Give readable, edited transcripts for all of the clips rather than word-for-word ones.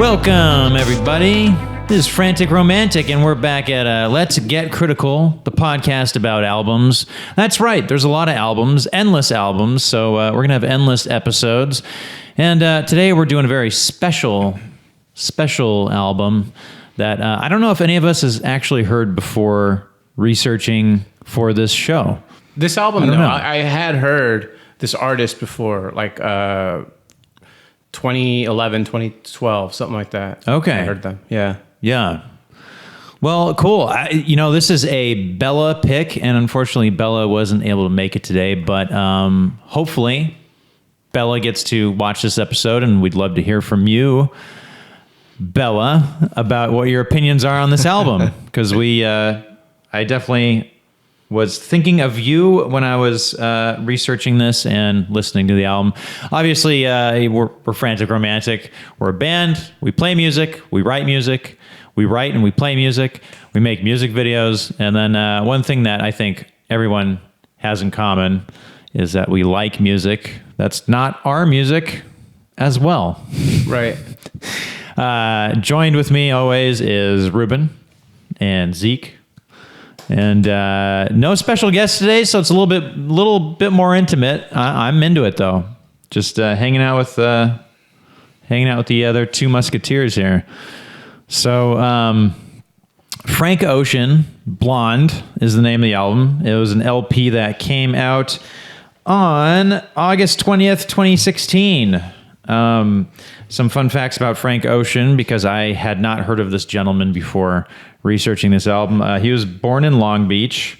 Welcome, everybody. This is Frantic Romantic, and we're back at Let's Get Critical, the podcast about albums. That's right, there's a lot of albums, endless albums, so we're going to have endless episodes. And today we're doing a very special album that I don't know if any of us has actually heard before researching for this show. This album, I had heard this artist before, like 2011, 2012, something like that. Okay. I heard them, yeah. Yeah. Well, cool. This is a Bella pick, and unfortunately Bella wasn't able to make it today, but hopefully Bella gets to watch this episode, and we'd love to hear from you, Bella, about what your opinions are on this album, because I definitely was thinking of you when I was researching this and listening to the album. Obviously, we're Frantic Romantic. We're a band. We play music. We write music. We write and we play music. We make music videos. And then one thing that I think everyone has in common is that we like music. That's not our music as well. Right. Joined with me always is Ruben and Zeke. And no special guest today, so it's a little bit more intimate. I'm into it though. Just hanging out with the other two musketeers here. So Frank Ocean, Blonde is the name of the album. It was an LP that came out on August 20th, 2016. Some fun facts about Frank Ocean, because I had not heard of this gentleman before researching this album. He was born in Long Beach.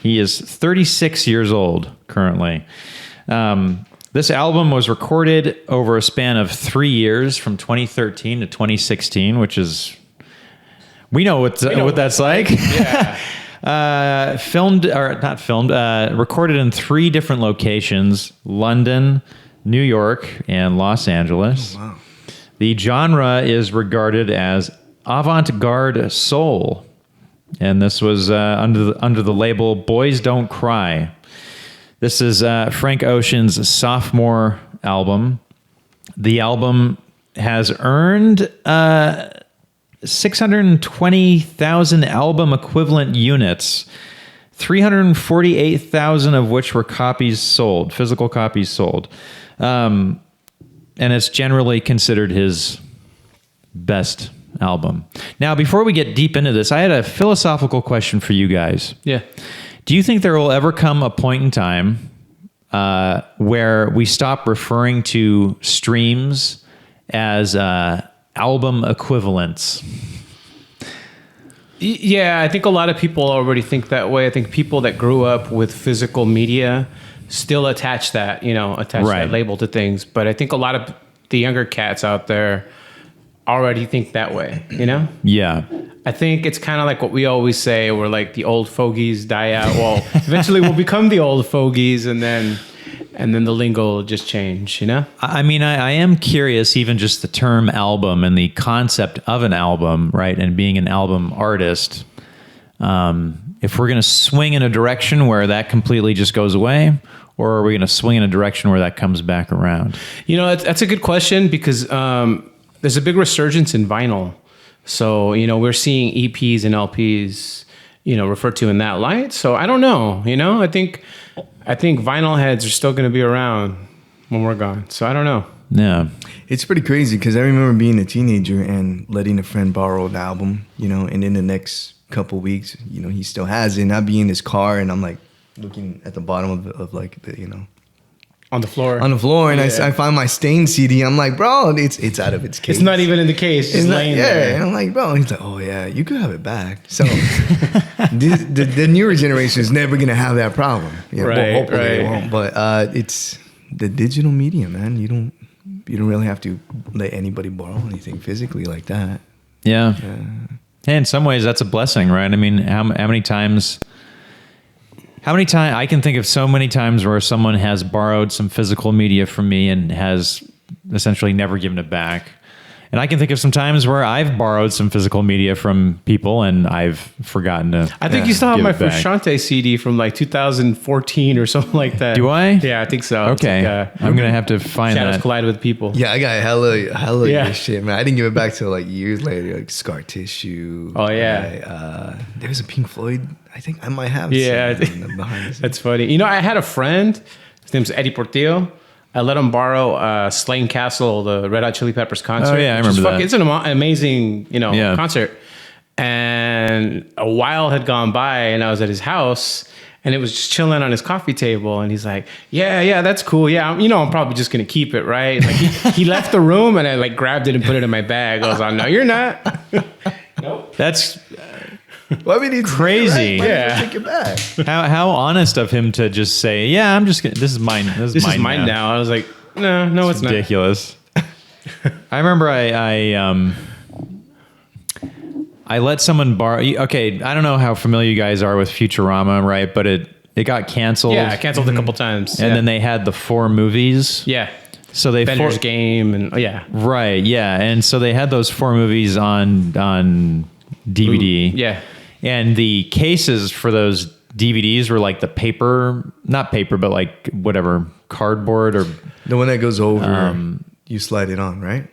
He is 36 years old currently. This album was recorded over a span of 3 years, from 2013 to 2016, which is, we know what that's like. Yeah. Recorded in 3 different locations: London, New York, and Los Angeles. Oh, wow. The genre is regarded as avant-garde soul, and this was under the label Boys Don't Cry. This is Frank Ocean's sophomore album. The album has earned 620,000 album equivalent units, 348,000 of which were physical copies sold. And it's generally considered his best album. Now, before we get deep into this, I had a philosophical question for you guys. Yeah. Do you think there will ever come a point in time where we stop referring to streams as album equivalents? Yeah, I think a lot of people already think that way. I think people that grew up with physical media still attach that label to things. But I think a lot of the younger cats out there already think that way, Yeah. I think it's kind of like what we always say, where like the old fogies die out. Well, eventually we'll become the old fogies, and then the lingo will just change, I mean, I am curious, even just the term album and the concept of an album, right? And being an album artist, if we're going to swing in a direction where that completely just goes away, or are we going to swing in a direction where that comes back around? That's a good question, because there's a big resurgence in vinyl. So, we're seeing EPs and LPs, referred to in that light. So I don't know, I think vinyl heads are still going to be around when we're gone. So I don't know. Yeah. It's pretty crazy, because I remember being a teenager and letting a friend borrow an album, and in the next couple weeks, he still has it. And I'd be in his car and I'm like looking at the bottom of like the, On the floor. And I find my Stain CD. I'm like, bro, it's out of its case. It's not even in the case. It's laying there. And I'm like, bro. And he's like, oh yeah, you could have it back. So the newer generation is never gonna have that problem. Hopefully they won't. But it's the digital media, man. You don't really have to let anybody borrow anything physically like that. Yeah. Hey, in some ways, that's a blessing, right? I mean, how many times? I can think of so many times where someone has borrowed some physical media from me and has essentially never given it back. And I can think of some times where I've borrowed some physical media from people and I've forgotten to. I think you still have give my it back. Frusciante CD from like 2014 or something like that. Do I? Yeah, I think so. It's Okay. like, I'm going to have to find Shadows that. Collide with People. Yeah, I got hella Yeah. good shit, man. I didn't give it back till like years later, like Scar Tissue. Oh, yeah. right? There's a Pink Floyd. I think I might have. Yeah. some in the behind the scenes. That's funny. You know, I had a friend. His name's Eddie Portillo. I let him borrow Slane Castle, the Red Hot Chili Peppers concert. Oh, yeah, I which is remember that. It's an amazing, Yeah. concert. And a while had gone by, and I was at his house, and it was just chilling on his coffee table. And he's like, "Yeah, that's cool. Yeah, I'm probably just gonna keep it, right?" Like he left the room, and I like grabbed it and put it in my bag. I was like, "No, you're not." Nope. That's Well, I mean, it's Crazy. Right? Yeah. Take it back. how honest of him to just say, "Yeah, I'm just gonna, this is mine. This This is mine now. I was like, "No, it's not." Ridiculous." I remember I let someone borrow. Okay, I don't know how familiar you guys are with Futurama, right? But it got canceled. Yeah, I canceled a couple times. And then they had the 4 movies. yeah, So they Bender's Game, and right, yeah, and so they had those 4 movies on DVD. yeah. And the cases for those DVDs were like the paper, not paper, but like whatever, cardboard or The one that goes over, you slide it on, right?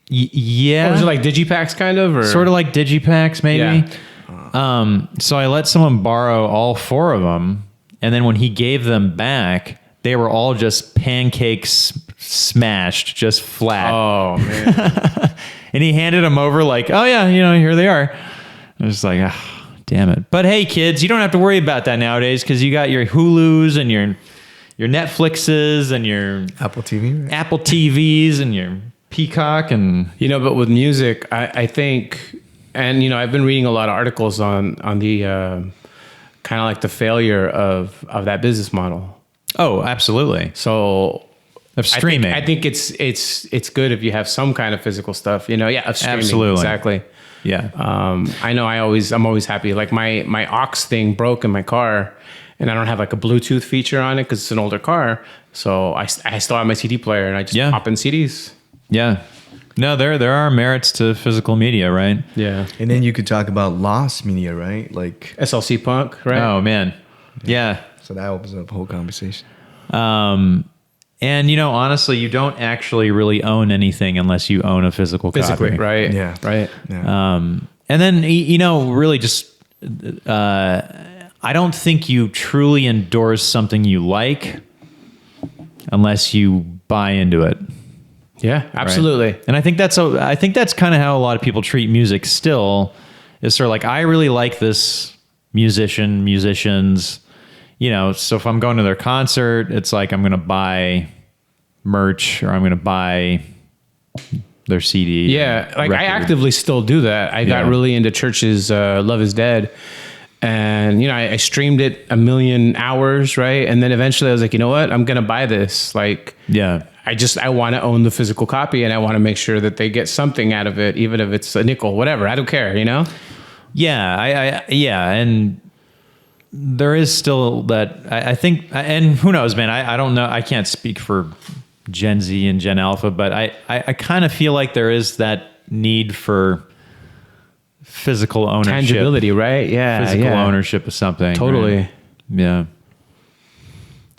yeah. Was it like Digipacks kind of, or Sort of like digipacks, maybe. Yeah. So I let someone borrow all 4 of them, and then when he gave them back, they were all just pancakes smashed, just flat. Oh man. And he handed them over like, "Oh yeah, here they are." I was like, "Ah, damn it!" But hey, kids, you don't have to worry about that nowadays because you got your Hulus and your Netflixes and your Apple TV. Right? Apple TVs and your Peacock and But with music, I think, and I've been reading a lot of articles on the kind of like the failure of that business model. oh, absolutely, So of streaming. I think it's good if you have some kind of physical stuff. Of streaming. Absolutely. Exactly. Yeah. I know I'm always happy. Like my aux thing broke in my car, and I don't have like a Bluetooth feature on it because it's an older car. So I still have my CD player, and I just pop in CDs. Yeah. No, there are merits to physical media, right? Yeah. And then you could talk about lost media, right? Like, SLC Punk, right? Oh man. Yeah. so that opens up a whole conversation. And honestly, you don't actually really own anything unless you own a physical Physically, copy. right? Yeah. Right. Yeah. And then really just I don't think you truly endorse something you like unless you buy into it. Yeah, absolutely. And I think that's kind of how a lot of people treat music still, is sort of like, I really like this musicians, so if I'm going to their concert, it's like I'm going to buy merch or I'm going to buy their CD. Yeah, like record. I actively still do that. I got really into Church's Love Is Dead. And, I streamed it 1 million hours, right? And then eventually I was like, you know what? I'm going to buy this. Like, Yeah. I want to own the physical copy, and I want to make sure that they get something out of it, even if it's a nickel, whatever. I don't care, Yeah, and there is still that. I think, and who knows, man? I don't know. I can't speak for Gen Z and Gen Alpha, but I kind of feel like there is that need for physical ownership, Tangibility, right? Yeah, physical ownership of something. Totally. Right? Yeah.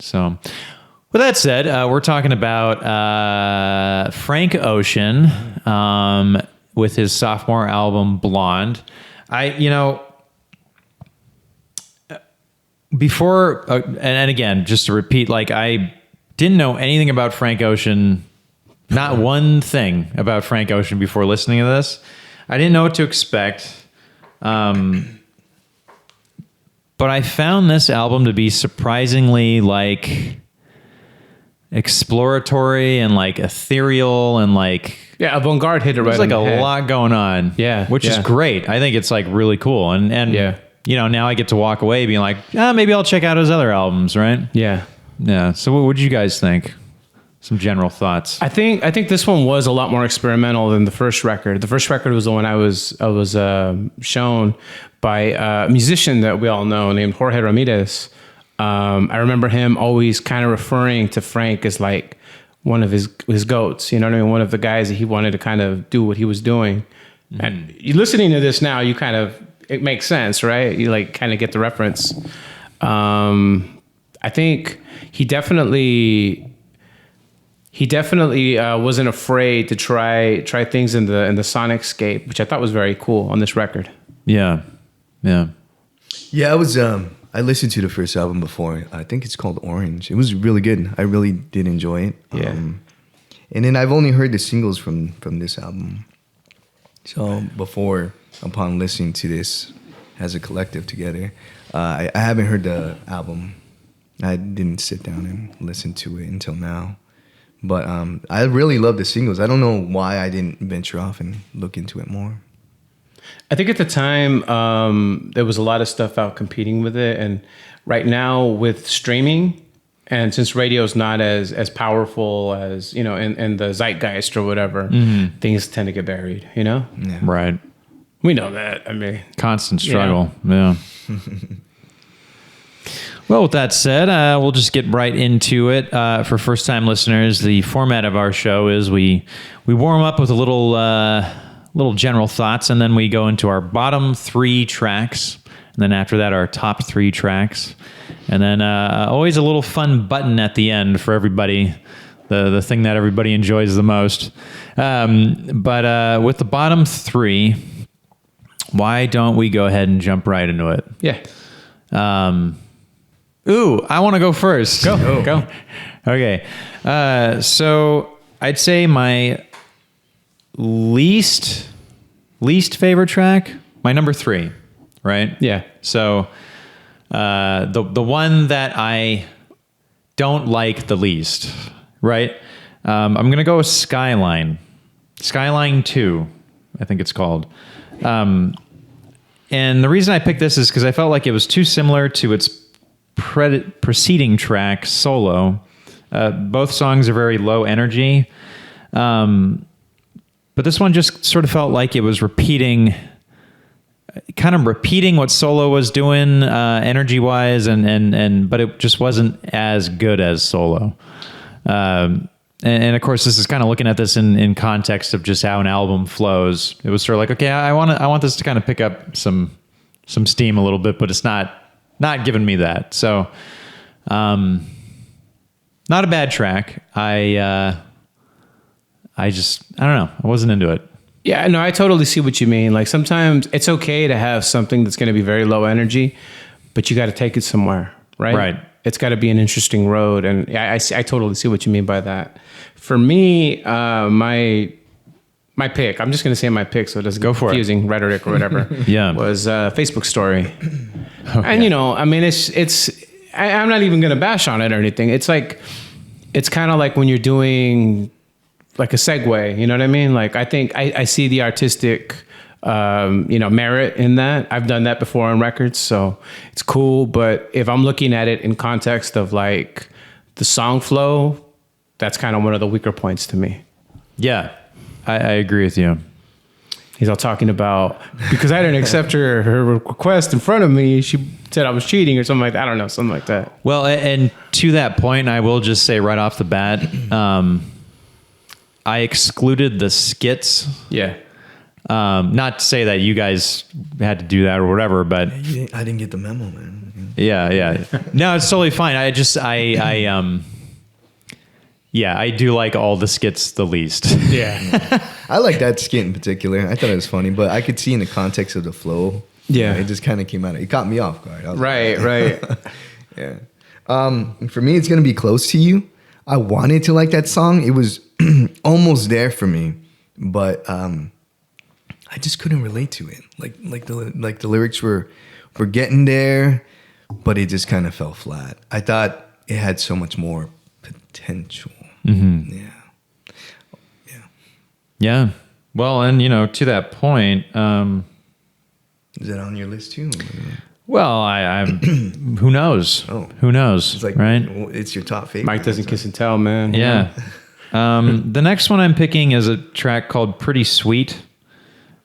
So, with that said, we're talking about Frank Ocean with his sophomore album Blonde. Before, and again, just to repeat, like, I didn't know anything about Frank Ocean, not one thing about Frank Ocean before listening to this. I didn't know what to expect. But I found this album to be surprisingly like exploratory and like ethereal and like avant-garde hit it right. there's like on the a head. lot going on. Yeah, which is yeah. great. I think it's like really cool. And Yeah. now I get to walk away being like, maybe I'll check out his other albums, right? Yeah. Yeah. So what did you guys think? Some general thoughts. I think this one was a lot more experimental than the first record. The first record was the one I was shown by a musician that we all know named Jorge Ramirez. I remember him always kind of referring to Frank as like one of his goats. You know what I mean? One of the guys that he wanted to kind of do what he was doing. And you listening to this now, you kind of, it makes sense, right? You like kind of get the reference. I think he definitely wasn't afraid to try things in the sonicscape, which I thought was very cool on this record. Yeah. I listened to the first album before. I think it's called Orange. It was really good. I really did enjoy it. Yeah. And then I've only heard the singles from this album. So upon listening to this as a collective together, I haven't heard the album. I didn't sit down and listen to it until now. But I really love the singles. I don't know why I didn't venture off and look into it more. I think at the time, there was a lot of stuff out competing with it. And right now with streaming, and since radio is not as powerful as, in the zeitgeist or whatever, things tend to get buried, Yeah. Right. We know that. I mean, constant struggle. Yeah. Well, with that said, we'll just get right into it. For first-time listeners, the format of our show is we warm up with a little general thoughts, and then we go into our bottom 3 tracks, and then after that, our top 3 tracks, and then always a little fun button at the end for everybody, the thing that everybody enjoys the most. But with the bottom 3, why don't we go ahead and jump right into it? Yeah. I want to go first. Go. Okay. So I'd say my least favorite track, my number 3, right? Yeah. So the one that I don't like the least, right? I'm going to go with Skyline 2, I think it's called. And the reason I picked this is because I felt like it was too similar to its preceding track, Solo. Both songs are very low energy. But this one just sort of felt like it was repeating what Solo was doing energy-wise, but it just wasn't as good as Solo. And of course, this is kind of looking at this in context of just how an album flows. It was sort of like, okay, I want this to kind of pick up some steam a little bit, but it's not giving me that. So, not a bad track. I don't know. I wasn't into it. Yeah, no, I totally see what you mean. Like sometimes it's okay to have something that's going to be very low energy, but you got to take it somewhere, right? Right. It's got to be an interesting road. And I totally see what you mean by that. For me, my pick, I'm just going to say my pick so it doesn't go get for confusing rhetoric or whatever. Yeah. Was Facebook story. Okay. And, I mean, I'm not even going to bash on it or anything. It's like, it's kind of like when you're doing like a segue, you know what I mean? Like, I think I see the artistic, merit in that. I've done that before on records, so it's cool. But if I'm looking at it in context of like the song flow, that's kind of one of the weaker points to me. Yeah, I agree with you. He's all talking about, because I didn't accept her request in front of me, she said I was cheating or something like that. I don't know, something like that. Well, and to that point, I will just say right off the bat, I excluded the skits. Yeah. Not to say that you guys had to do that or whatever, but I didn't get the memo, man. Yeah. No, it's totally fine. I do like all the skits the least. Yeah. I like that skit in particular. I thought it was funny, but I could see in the context of the flow. Yeah. It just kind of came out. It caught me off guard. I was Right. Yeah. For me, it's going to be Close to You. I wanted to like that song. It was almost there for me, but I just couldn't relate to it. Like the lyrics were getting there, but it just kind of fell flat. I thought it had so much more potential. Mm-hmm. Yeah. Well, and to that point, is that on your list too? Well, I'm. Who knows? Oh. Who knows? It's like, right? It's your top favorite. Mike doesn't kiss and tell, man. Yeah. The next one I'm picking is a track called Pretty Sweet.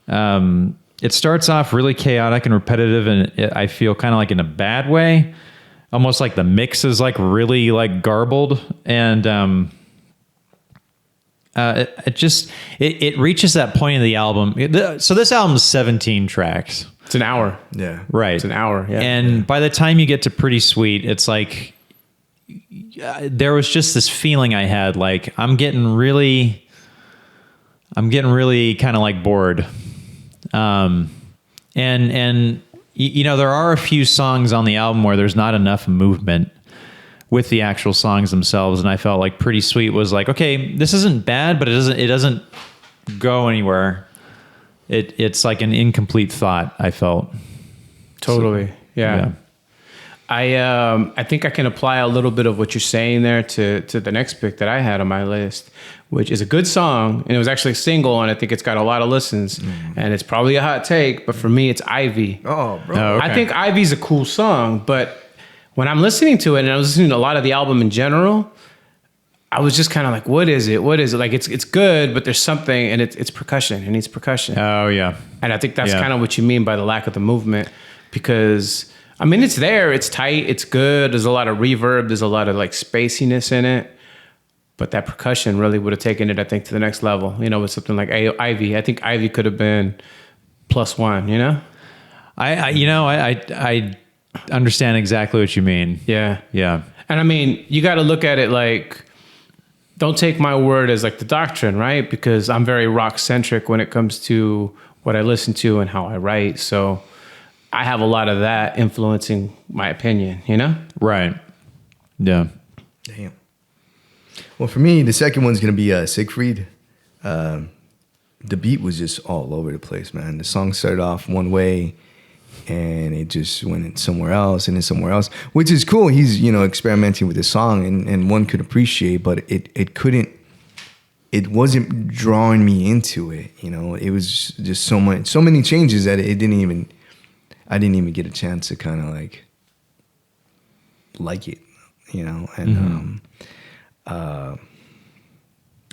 It starts off really chaotic and repetitive, and I feel kind of like in a bad way, almost like the mix is like really like garbled, and it reaches that point in the album. So this album's 17 tracks. It's an hour. Yeah. Right. It's an hour. Yeah. And by the time you get to Pretty Sweet, it's like there was just this feeling I had, like I'm getting really kind of like bored. And you know, there are a few songs on the album where there's not enough movement with the actual songs themselves, and I felt like Pretty Sweet was like, okay, this isn't bad, but it doesn't go anywhere. It's like an incomplete thought, I felt. Totally. So, yeah. I think I can apply a little bit of what you're saying there to the next pick that I had on my list, which is a good song, and it was actually a single, and I think it's got a lot of listens, and it's probably a hot take, but for me, it's Ivy. Oh, bro. Oh, okay. I think Ivy's a cool song, but when I'm listening to it, and I was listening to a lot of the album in general, I was just kind of like, what is it? What is it? Like, it's good, but there's something, and it's percussion. It needs percussion. Oh, yeah. And I think that's kind of what you mean by the lack of the movement, because, I mean, it's there. It's tight. It's good. There's a lot of reverb. There's a lot of, like, spaciness in it. But that percussion really would have taken it, I think, to the next level, you know, with something like Ivy. I think Ivy could have been +1, you know? I understand exactly what you mean. Yeah. Yeah. And I mean, you got to look at it like, don't take my word as like the doctrine, right? Because I'm very rock centric when it comes to what I listen to and how I write. So I have a lot of that influencing my opinion, you know? Right. Yeah. Damn. Well, for me, the second one's going to be Siegfried. The beat was just all over the place, man. The song started off one way, and it just went somewhere else and then somewhere else, which is cool. He's, you know, experimenting with the song, and one could appreciate, but it wasn't drawing me into it. You know, it was just so many changes that I didn't even get a chance to kind of like it, you know, and,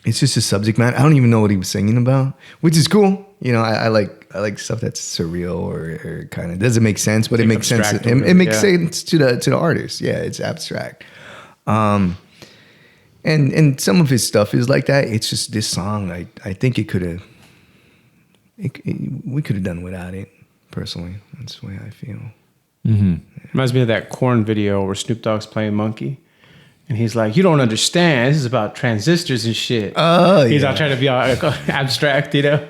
it's just a subject matter. I don't even know what he was singing about, which is cool. You know, I like stuff that's surreal or kind of doesn't make sense, but it makes sense. It makes sense to the artist. Yeah, it's abstract. And some of his stuff is like that. It's just this song. I think we could have done without it. Personally, that's the way I feel. Mm-hmm. Reminds me of that Korn video where Snoop Dogg's playing Monkey. And he's like, you don't understand. This is about transistors and shit. He's all trying to be all abstract, you know?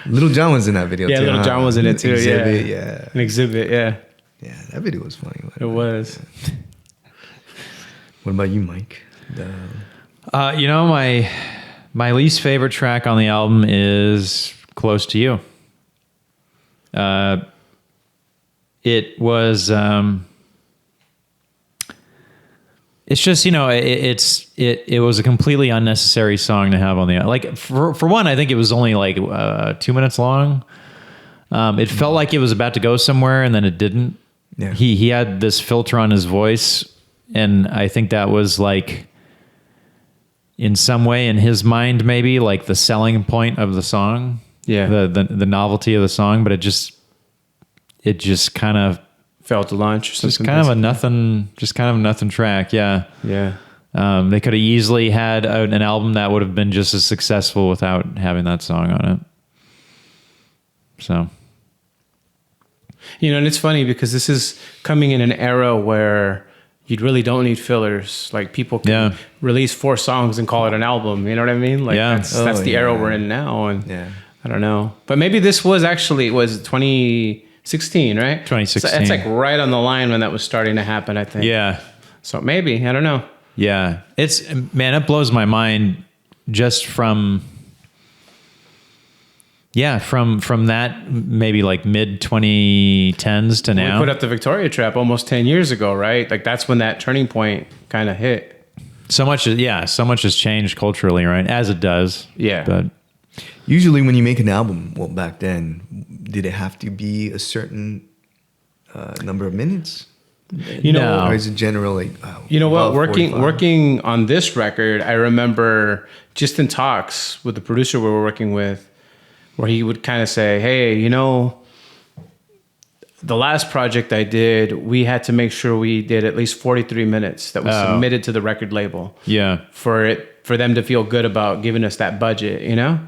Little John was in that video, too. Yeah, Little John was in it, too. Exhibit, yeah. An exhibit, yeah. Yeah, that video was funny. It was. What about you, Mike? You know, my least favorite track on the album is Close to You. It was... It's just, you know, it was a completely unnecessary song to have on the, like, for one, I think it was only like 2 minutes long. It felt like it was about to go somewhere, and then it didn't. Yeah. He had this filter on his voice, and I think that was like, in some way, in his mind, maybe like the selling point of the song. Yeah. The novelty of the song, but it just kind of fell to lunch or something. Just kind of a nothing track. Yeah. Yeah. They could have easily had an album that would have been just as successful without having that song on it. So, you know, and it's funny because this is coming in an era where you really don't need fillers. Like, people can release 4 songs and call it an album. You know what I mean? Like, that's the era we're in now. And I don't know, but maybe this was 2016, right? 2016. So it's like right on the line when that was starting to happen, I think. Yeah. So maybe, I don't know. Yeah. It blows my mind just from that maybe like mid 2010s to now. We put up the Victoria Trap almost 10 years ago, right? Like, that's when that turning point kind of hit. So much has changed culturally, right? As it does. Yeah. But usually when you make an album, well, back then, did it have to be a certain number of minutes? You know, or is it generally? You know what? 45? Working on this record, I remember just in talks with the producer we were working with, where he would kind of say, "Hey, you know, the last project I did, we had to make sure we did at least 43 minutes that was submitted to the record label. Yeah. For them to feel good about giving us that budget, you know?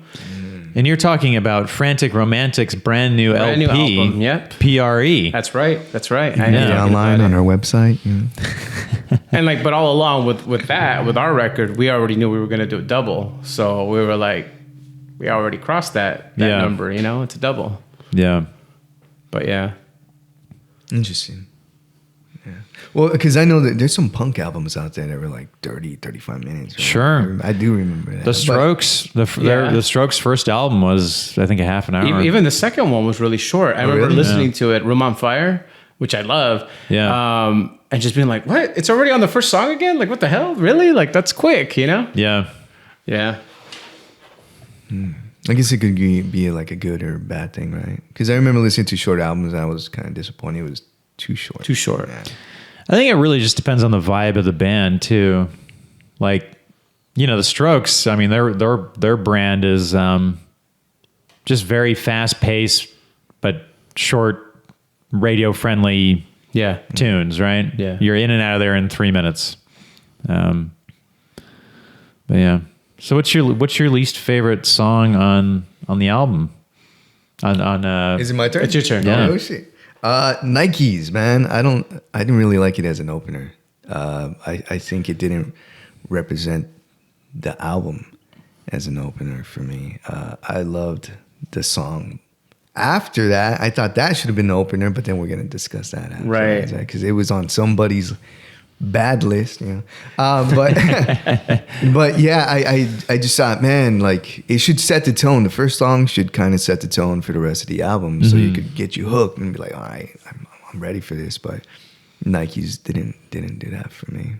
And you're talking about Frantic Romantic's brand new Brand new LP. album, yep. PRE. That's right. That's right. You can get it online on our website. Yeah. And like, but all along with that, with our record, we already knew we were going to do a double. So we were like, we already crossed that number, you know, it's a double. Yeah. But yeah. Interesting. Yeah. Well, because I know that there's some punk albums out there that were like 30, 35 minutes. Right? Sure. I do remember that. The Strokes, the Strokes' first album was, I think, a half an hour. Even the second one was really short. I remember listening to it, Room on Fire, which I love. Yeah. And just being like, what? It's already on the first song again? Like, what the hell? Really? Like, that's quick, you know? Yeah. Yeah. I guess it could be like a good or bad thing, right? Because I remember listening to short albums and I was kind of disappointed. It was too short. Too short. Yeah. I think it really just depends on the vibe of the band too. Like, you know, the Strokes, I mean, their brand is just very fast paced, but short, radio friendly tunes, right? Yeah. You're in and out of there in 3 minutes. But yeah. So what's your least favorite song on the album? Is it my turn? It's your turn. Yeah. Oh shit. Nikes, man. I didn't really like it as an opener. I think it didn't represent the album as an opener for me. I loved the song. After that, I thought that should have been the opener, but then we're gonna discuss that after, right? Because it was on somebody's bad list, you know. But yeah, I just thought, man, like it should set the tone. The first song should kind of set the tone for the rest of the album, so you could get you hooked and be like, all right, I'm ready for this. But Nikes didn't do that for me.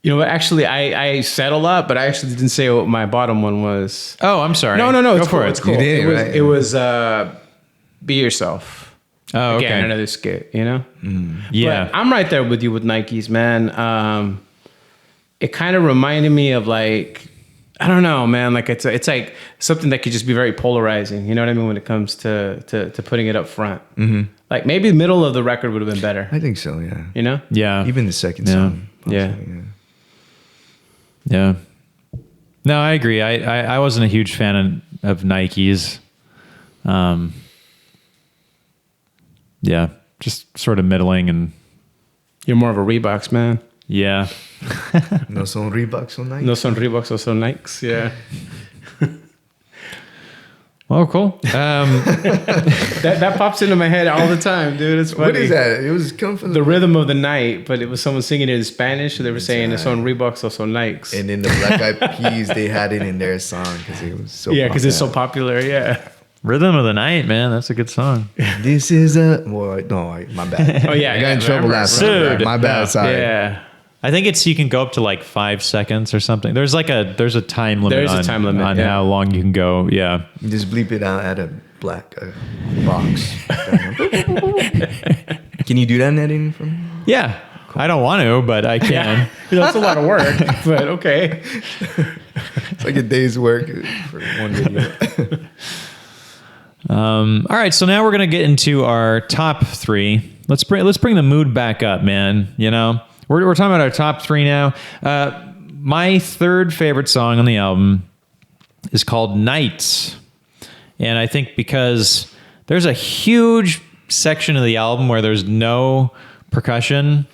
You know what? Actually, I said a lot, but I actually didn't say what my bottom one was. Oh, I'm sorry. No. Go It's for cool. it. It's cool. You did, right? It was Be Yourself. Oh, okay. Again, another skit, you know? Yeah. But I'm right there with you with Nikes, man. It kind of reminded me of like, I don't know, man. Like it's like something that could just be very polarizing. You know what I mean? When it comes to putting it up front. Mm-hmm. Like maybe the middle of the record would have been better. I think so, yeah. You know? Yeah. Even the second song. Also, Yeah. Yeah. No, I agree. I wasn't a huge fan of Nikes. Yeah, just sort of middling and You're more of a Reeboks man. yeah. No son Reeboks, son Nikes. No son Reeboks or son Nikes. Yeah. Well, cool. That pops into my head all the time, dude. It's funny. What is that? It was coming from The rhythm of the night, but it was someone singing it in Spanish. So they were saying it's on Reeboks or son Nikes. And then the Black Eyed Peas, they had it in their song because it was so Yeah, because it's so popular. Yeah. Rhythm of the Night, man. That's a good song. This is my bad. Oh yeah. I got in trouble last Dude. time. My bad, sorry. Yeah. I think you can go up to like 5 seconds or something. There's a time limit. There is a time limit, on yeah. how long you can go. Yeah. You just bleep it out at a black box. Can you do that in editing from? Yeah. I don't want to, but I can. That's a lot of work, but okay. It's like a day's work for one video. All right, so now we're gonna get into our top 3. Let's bring the mood back up, man. You know, we're talking about our top 3 now. My third favorite song on the album is called Nights, and I think because there's a huge section of the album where there's no percussion,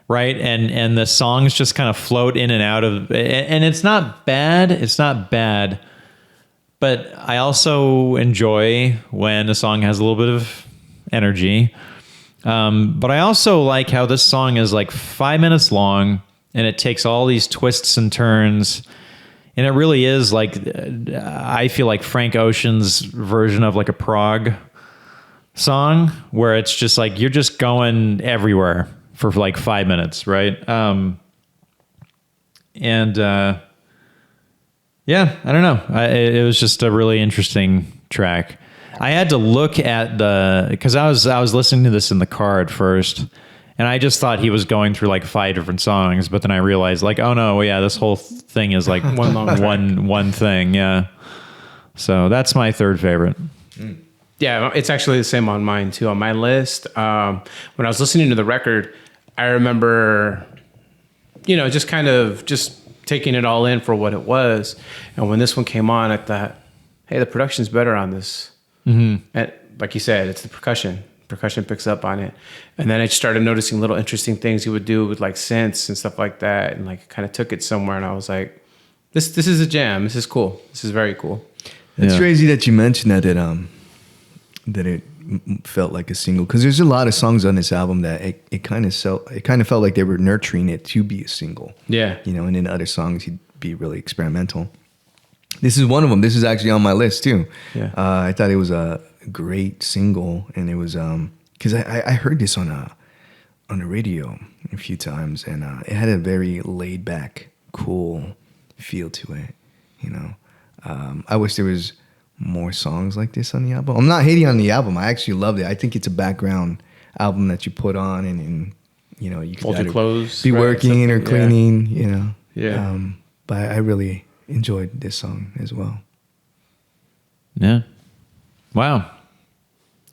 right, and the songs just kind of float in and out of, and it's not bad. It's not bad. But I also enjoy when a song has a little bit of energy. But I also like how this song is like 5 minutes long and it takes all these twists and turns. And it really is like, I feel like Frank Ocean's version of like a prog song where it's just like, you're just going everywhere for like 5 minutes, right? Yeah, I don't know. It was just a really interesting track. I had to look at because I was listening to this in the car at first, and I just thought he was going through like 5 different songs, but then I realized like, oh no, yeah, this whole thing is like one thing, yeah. So that's my third favorite. Yeah, it's actually the same on mine too. On my list, when I was listening to the record, I remember, just kind of just taking it all in for what it was. And when this one came on, I thought, hey, the production's better on this. Mm-hmm. And like you said, it's the percussion. Percussion picks up on it. And then I started noticing little interesting things he would do with like synths and stuff like that. And like kind of took it somewhere. And I was like, this is a jam. This is cool. This is very cool. It's crazy that you mentioned that it felt like a single, because there's a lot of songs on this album that it kind of felt like they were nurturing it to be a single. Yeah. And in other songs he'd be really experimental. This is one of them. This is actually on my list too. Yeah. I thought it was a great single, and it was because I heard this on the radio a few times, and it had a very laid back, cool feel to it. I wish there was more songs like this on the album. I'm not hating on the album. I actually loved it. I think it's a background album that you put on, and you can fold your clothes, be working or cleaning. Yeah. But I really enjoyed this song as well. Yeah. Wow.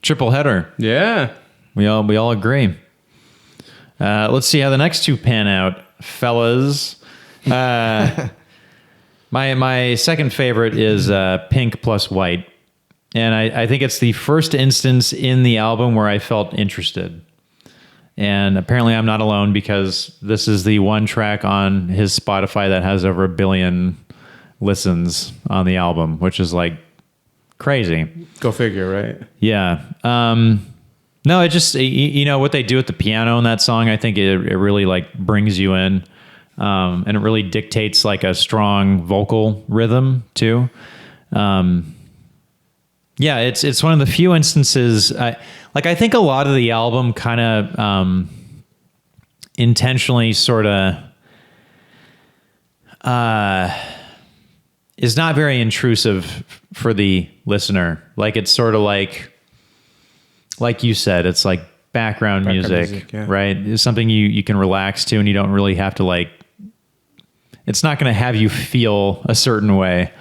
Triple header. Yeah. We all agree. Let's see how the next two pan out, fellas. My second favorite is Pink plus White. And I think it's the first instance in the album where I felt interested. And apparently I'm not alone, because this is the one track on his Spotify that has over 1 billion listens on the album, which is like crazy. Go figure, right? Yeah. No, it just, what they do with the piano in that song, I think it really like brings you in. And it really dictates like a strong vocal rhythm too. Yeah, it's one of the few instances. I think a lot of the album kind of intentionally sort of is not very intrusive for the listener. Like it's sort of like you said, it's like background music, yeah. right? It's something you can relax to, and you don't really have to like. It's not going to have you feel a certain way.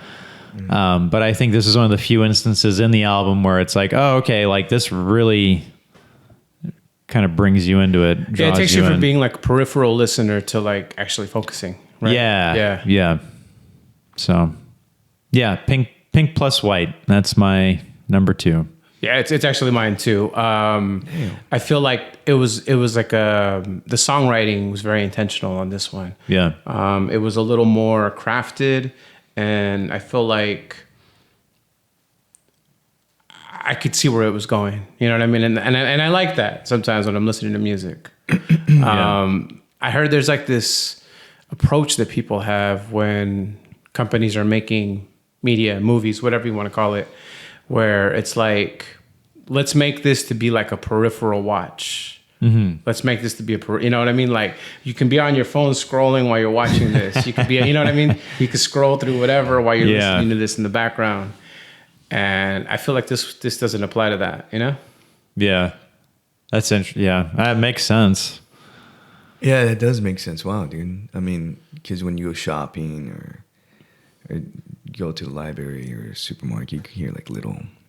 But I think this is one of the few instances in the album where it's like, oh, okay, like this really kind of brings you into it. Yeah, it takes you in. from being like a peripheral listener to like actually focusing. Right? Yeah. So, yeah, Pink plus White. That's my number 2. Yeah, it's actually mine too. I feel like it was like the songwriting was very intentional on this one. Yeah. It was a little more crafted, and I feel like I could see where it was going. You know what I mean? And I like that sometimes when I'm listening to music. I heard there's like this approach that people have when companies are making media, movies, whatever you want to call it, where it's like, let's make this to be like a peripheral watch. Mm-hmm. Let's make this to be you know what I mean? Like you can be on your phone scrolling while you're watching this. You could be, you know what I mean? You could scroll through whatever while you're listening to this in the background. And I feel like this doesn't apply to that, you know? Yeah. That's interesting. Yeah. That makes sense. Yeah, that does make sense. Wow, dude. I mean, because when you go shopping or go to the library or a supermarket, you can hear like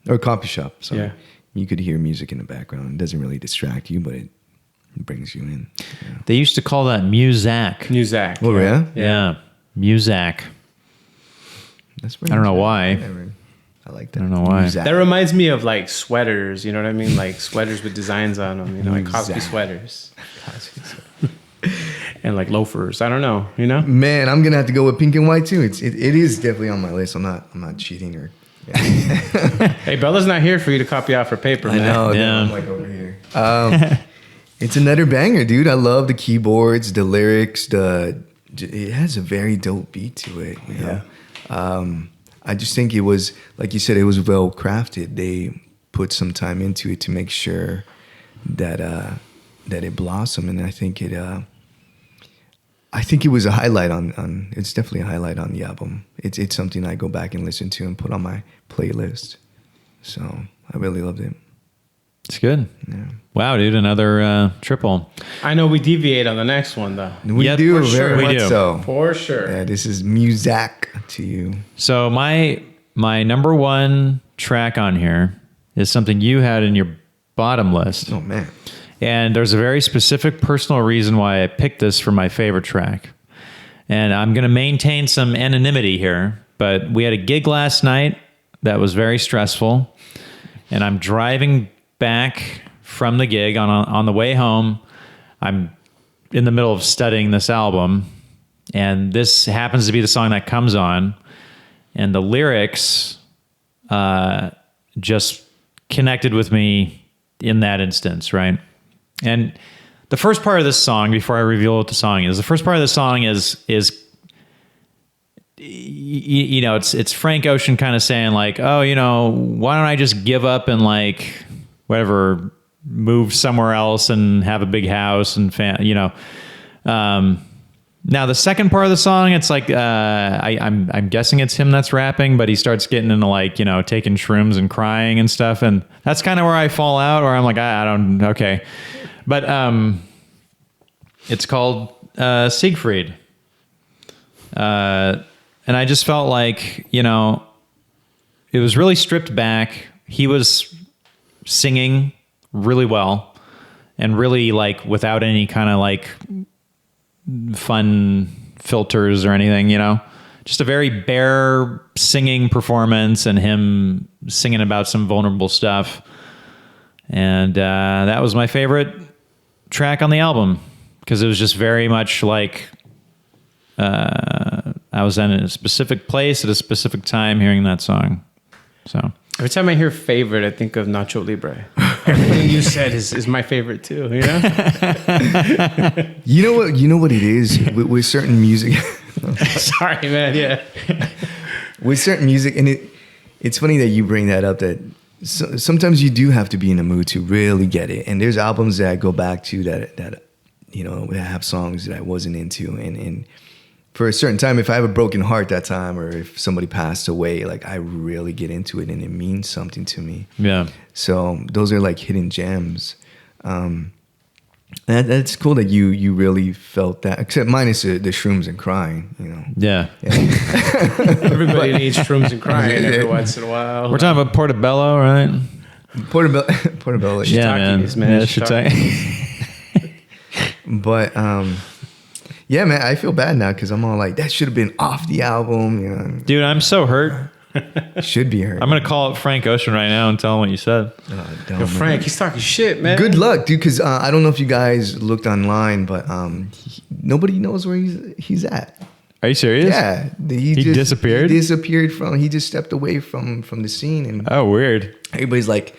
or a coffee shop. So you could hear music in the background. It doesn't really distract you, but it brings you in. Yeah. They used to call that Muzak. Oh, yeah? Yeah. Muzak. That's I don't know why. I like that. I don't know why. Muzak. That reminds me of like sweaters, you know what I mean? Like sweaters with designs on them, you know, like Cosby sweaters. And like loafers. I don't know, you know? Man, I'm gonna have to go with Pink and White too. It is definitely on my list. I'm not cheating or. Yeah. Hey, Bella's not here for you to copy out for paper. I know. Yeah. I'm like over here. It's another banger, dude. I love the keyboards, the lyrics. It has a very dope beat to it. You know? I just think it was, like you said, it was well crafted. They put some time into it to make sure that it blossomed, and I think it was a highlight on. It's definitely a highlight on the album. It's something I go back and listen to and put on my playlist. So I really loved it. It's good. Yeah. Wow, dude, another triple. I know we deviate on the next one though. We Yeah, do for sure. very We much do. so. For sure. Yeah, this is Muzak to you. So my number 1 track on here is something you had in your bottom list. Oh man. And there's a very specific personal reason why I picked this for my favorite track. And I'm going to maintain some anonymity here, but we had a gig last night that was very stressful. And I'm driving back from the gig on the way home. I'm in the middle of studying this album, and this happens to be the song that comes on. And the lyrics just connected with me in that instance, right? And the first part of this song, before I reveal what the song is, the first part of the song is you know, it's Frank Ocean kind of saying like, oh, you know, why don't I just give up and like whatever, move somewhere else and have a big house and you know. Now the second part of the song, it's like I'm guessing it's him that's rapping, but he starts getting into like, you know, taking shrooms and crying and stuff, and that's kind of where I fall out, where I'm like, I don't okay, but it's called Siegfried, and I just felt like, you know, it was really stripped back. He was singing really well and really like without any kind of like fun filters or anything, you know, just a very bare singing performance and him singing about some vulnerable stuff. And that was my favorite track on the album because it was just very much like I was in a specific place at a specific time hearing that song. So every time I hear favorite, I think of Nacho Libre. Everything you said is my favorite too, you know? You know what it is with certain music. Sorry, man. Yeah. With certain music, and it's funny that you bring that up, that sometimes you do have to be in the mood to really get it. And there's albums that I go back to that you know, that have songs that I wasn't into, and for a certain time, if I have a broken heart that time, or if somebody passed away, like I really get into it and it means something to me. Yeah. So those are like hidden gems. That's cool that you really felt that, except minus the shrooms and crying, you know. Yeah. Everybody needs shrooms and crying every once in a while. We're talking about Portobello, right? Portobello. Yeah, man. Man. Yeah, But yeah, man, I feel bad now because I'm all like, that should have been off the album, you know. Dude, I'm so hurt. Should be hurt. I'm gonna call up Frank Ocean right now and tell him what you said. Yo, Frank, he's talking shit, man. Good luck, dude. Because I don't know if you guys looked online, but nobody knows where he's at. Are you serious? Yeah, he disappeared. He disappeared he just stepped away from the scene, and oh, weird. Everybody's like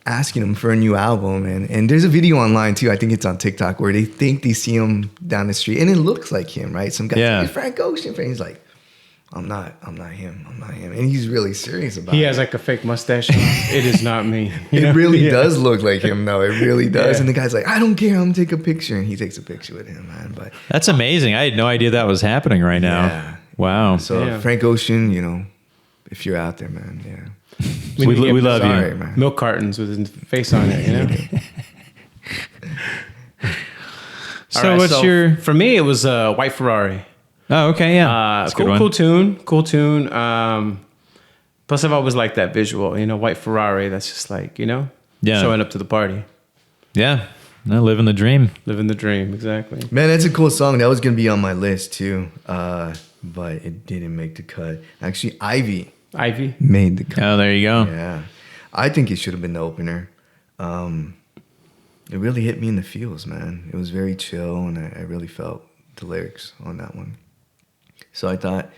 asking him for a new album, and there's a video online too. I think it's on TikTok where they think they see him down the street, and it looks like him, right? Some guy, yeah. Frank Ocean, and he's like, I'm not him, and he's really serious about it. He has like a fake mustache. It is not me. It really does look like him, though. It really does. Yeah. And the guy's like, I don't care, I'm gonna take a picture, and he takes a picture with him, man. But that's amazing. I had no idea that was happening right now. Yeah. Wow. So Frank Ocean, you know, if you're out there, man, yeah. We love you. Sorry, man. Milk cartons with his face on it, you know. So what's your? For me, it was White Ferrari. Oh, okay, yeah. Cool tune. Plus, I've always liked that visual, you know, White Ferrari. That's just like, you know, showing up to the party. Yeah, no, living the dream. Living the dream, exactly. Man, that's a cool song. That was gonna be on my list too, but it didn't make the cut. Actually, Ivy made the cut. Oh, there you go. Yeah, I think it should have been the opener. It really hit me in the feels, man. It was very chill, and I really felt the lyrics on that one. So I thought,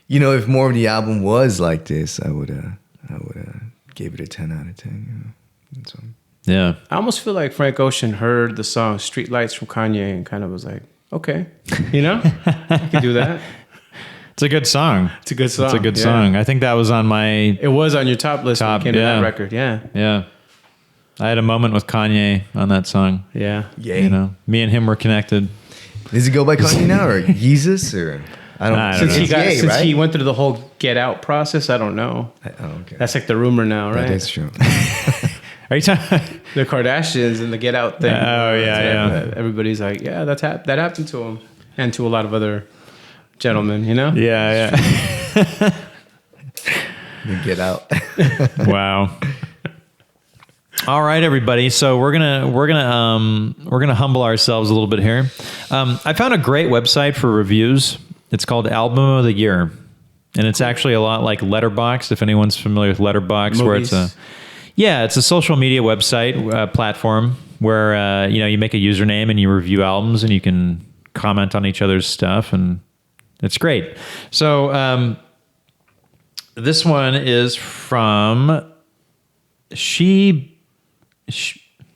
you know, if more of the album was like this, I would gave it a 10 out of 10. You know, so. Yeah. I almost feel like Frank Ocean heard the song "Streetlights" from Kanye and kind of was like, okay, you know, I could do that. It's a good song. It's a good song. Song. I think that was on my. It was on your top list when it came to that record. Yeah. Yeah. I had a moment with Kanye on that song. Yeah. You know, me and him were connected. Does he go by Kanye now or Yeezus or? I don't know. Since he went through the whole Get Out process, I don't know. Okay. That's like the rumor now, right? That is true. Are you talking? The Kardashians and the Get Out thing. Oh yeah. Everybody's like, yeah, that happened to him and to a lot of other gentlemen, you know? Yeah. The Get Out. Wow. All right, everybody. So we're gonna humble ourselves a little bit here. I found a great website for reviews. It's called Album of the Year, and it's actually a lot like Letterboxd. If anyone's familiar with Letterboxd, where it's a social media website platform where you make a username and you review albums and you can comment on each other's stuff, and it's great. So this one is from She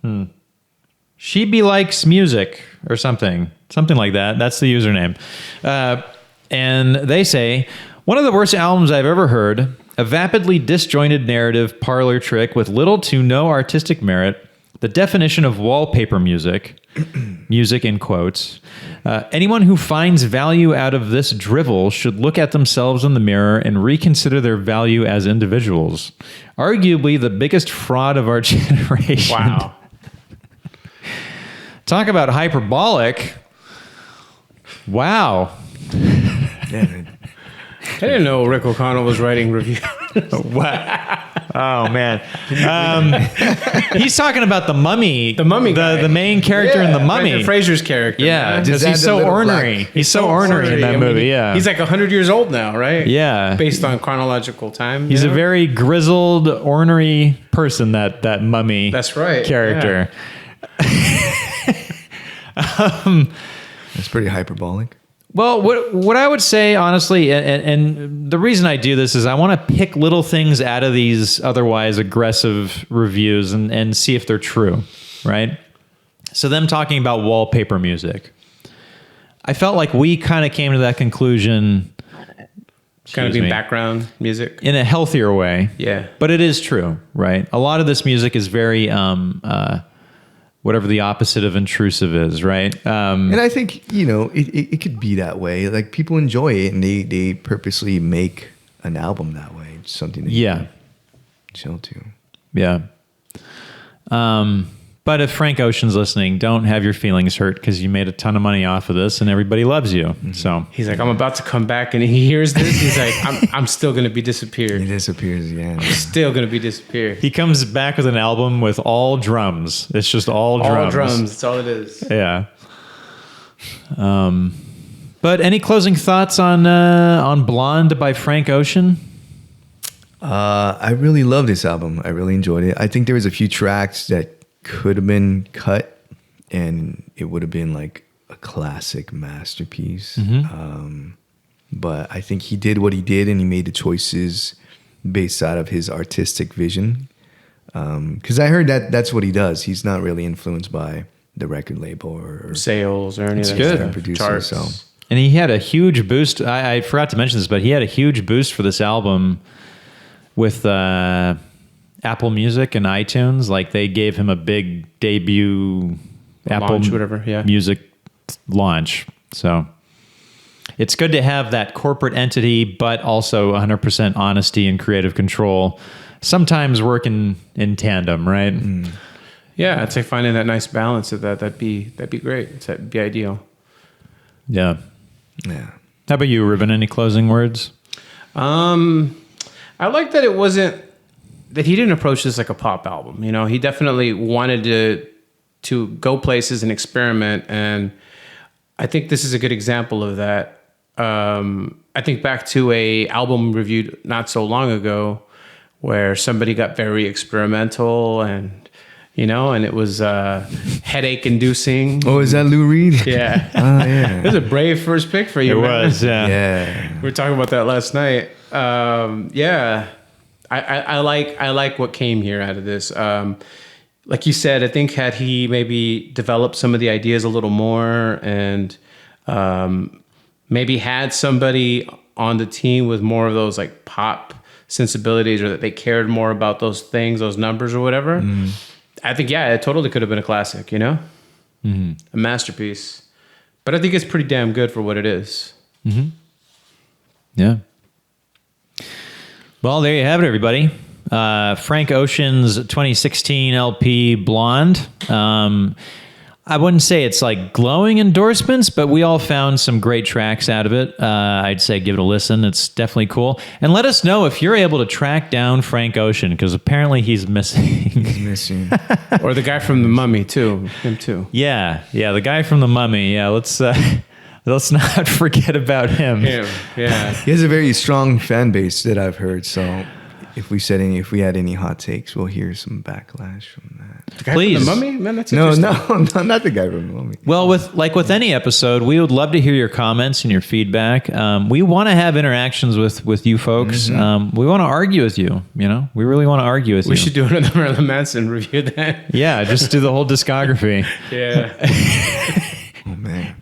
Be Likes Music or something like that. That's the username. And they say, one of the worst albums I've ever heard, a vapidly disjointed narrative parlor trick with little to no artistic merit, the definition of wallpaper music, music in quotes. Anyone who finds value out of this drivel should look at themselves in the mirror and reconsider their value as individuals. Arguably the biggest fraud of our generation. Wow. Talk about hyperbolic. Wow. Yeah, man. I didn't know Rick O'Connell was writing reviews. What? Oh man, he's talking about the Mummy. The Mummy guy. the main character in the Mummy. Brendan Fraser's character. Yeah, man. because he's so ornery. He's so ornery in that movie. Yeah, he's like 100 years old now, right? Yeah, based on chronological time. He's a very grizzled, ornery person. That Mummy. That's right. Character. Yeah. That's pretty hyperbolic. Well, what I would say, honestly, and the reason I do this is I want to pick little things out of these otherwise aggressive reviews and see if they're true, right? So them talking about wallpaper music. I felt like we kind of came to that conclusion. Kind of being background music. In a healthier way. Yeah. But it is true, right? A lot of this music is very... whatever the opposite of intrusive is, right? And I think, it could be that way. Like, people enjoy it, and they purposely make an album that way. It's something that you can chill to. Yeah. But if Frank Ocean's listening, don't have your feelings hurt because you made a ton of money off of this and everybody loves you. Mm-hmm. So he's like, I'm about to come back, and he hears this. He's like, I'm still going to be disappeared. He disappears again. Still going to be disappeared. He comes back with an album with all drums. It's just all drums. All drums. That's all it is. Yeah. But any closing thoughts on Blonde by Frank Ocean? I really love this album. I really enjoyed it. I think there was a few tracks that could have been cut and it would have been like a classic masterpiece. Mm-hmm. But I think he did what he did and he made the choices based out of his artistic vision. Because I heard that's what he does. He's not really influenced by the record label or sales or anything. It's good. Producer, charts. so. And he had a huge boost. I forgot to mention this, but he had a huge boost for this album with Apple Music and iTunes. Like, they gave him a big debut Apple Music launch. So it's good to have that corporate entity, but also 100% honesty and creative control. Sometimes working in tandem, right? Mm. Yeah, I'd say finding that nice balance of that'd be great. That'd be ideal. Yeah. Yeah. How about you, Ruben? Any closing words? I like that that he didn't approach this like a pop album. He definitely wanted to go places and experiment, and I think this is a good example of that. I think back to a album reviewed not so long ago where somebody got very experimental and it was headache inducing. Oh, is that Lou Reed? Yeah. Oh, yeah. It was a brave first pick for you. It man. was, yeah. Yeah. We were talking about that last night. Yeah. I like what came here out of this. Like you said, I think had he maybe developed some of the ideas a little more and maybe had somebody on the team with more of those like pop sensibilities, or that they cared more about those things, those numbers or whatever. Mm. I think, it totally could have been a classic, mm-hmm. A masterpiece. But I think it's pretty damn good for what it is. Mm-hmm. Yeah. Well, there you have it, everybody. Frank Ocean's 2016 LP, Blonde. I wouldn't say it's like glowing endorsements, but we all found some great tracks out of it. I'd say give it a listen. It's definitely cool. And let us know if you're able to track down Frank Ocean, because apparently he's missing. He's missing. Or the guy from The Mummy too. Him too. Yeah, the guy from The Mummy. Yeah, let's not forget about him. Yeah. He has a very strong fan base that I've heard. So if we had any hot takes, we'll hear some backlash from that. The guy Please. from The Mummy? Man, that's No, interesting. not the guy from The Mummy. Well, with any episode, we would love to hear your comments and your feedback. We want to have interactions with you folks. Mm-hmm. We want to argue with you. We really want to argue with you. We should do another Marilyn Manson review then. Yeah, just do the whole discography. Yeah. Oh man.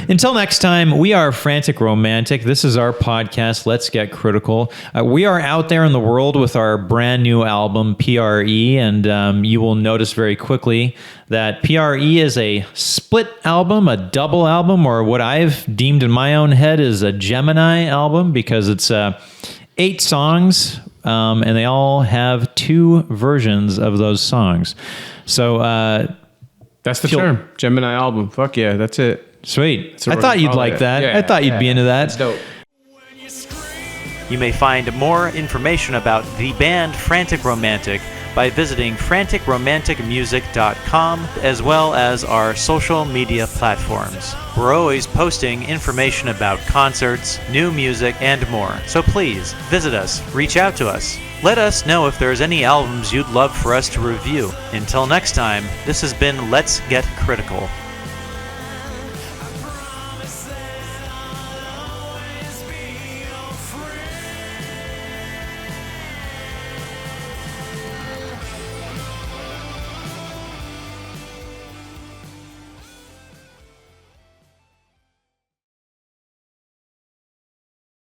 Until next time, we are Frantic Romantic. This is our podcast, Let's Get Critical. We are out there in the world with our brand new album, PRE, and you will notice very quickly that PRE is a split album, a double album, or what I've deemed in my own head is a Gemini album, because it's 8 songs, and they all have 2 versions of those songs. So... That's the term. Gemini album. Fuck yeah, that's it. Sweet. So I thought you'd like it. that. Yeah, I thought you'd be into that. That's dope. You may find more information about the band Frantic Romantic by visiting franticromanticmusic.com, as well as our social media platforms. We're always posting information about concerts, new music, and more. So please visit us, reach out to us. Let us know if there's any albums you'd love for us to review. Until next time, this has been Let's Get Critical.